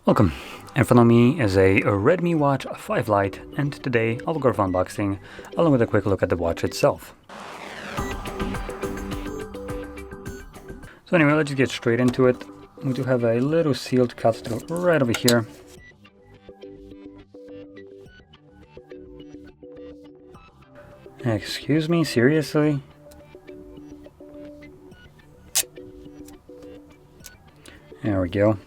Welcome. In front of me is a Redmi Watch 5 Lite, and today I'll go over unboxing along with a quick look at the watch itself. So anyway, let's just get straight into it. We do have a little sealed capsule right over here. Excuse me, seriously? There we go.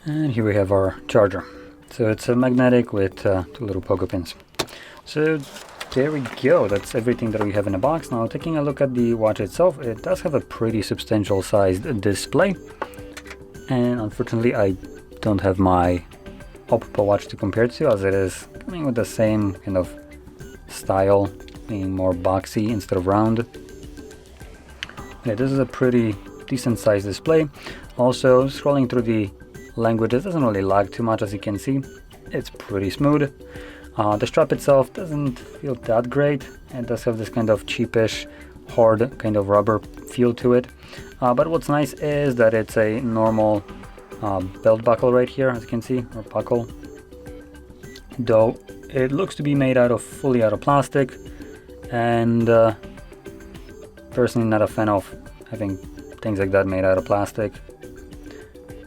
And here we have our charger. So it's a magnetic with two little pogo pins. So there we go, that's everything that we have in the box. Now taking a look at the watch itself, it does have a pretty substantial sized display. And unfortunately I don't have my Oppo watch to compare it to, as it is coming with the same kind of style, being more boxy instead of round. Yeah, this is a pretty decent sized display. Also, scrolling through the language, it doesn't really lag too much, as you can see. It's pretty smooth. The strap itself doesn't feel that great. It does have this kind of cheapish, hard kind of rubber feel to it. But what's nice is that it's a normal belt buckle right here, as you can see, or buckle. Though it looks to be made fully out of plastic, and personally not a fan of having things like that made out of plastic.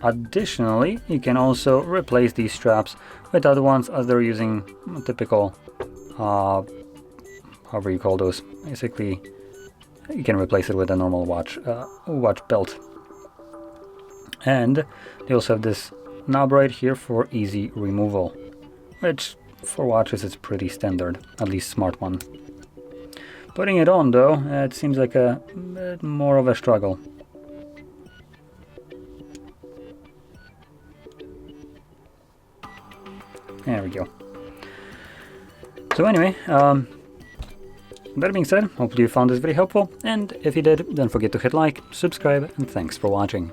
Additionally, you can also replace these straps with other ones, as they're using a typical, however you call those. Basically, you can replace it with a normal watch belt. And they also have this knob right here for easy removal, which for watches is pretty standard, at least smart one. Putting it on though, it seems like a bit more of a struggle. There we go. So anyway, that being said, hopefully you found this very helpful, and if you did, don't forget to hit like, subscribe, and thanks for watching.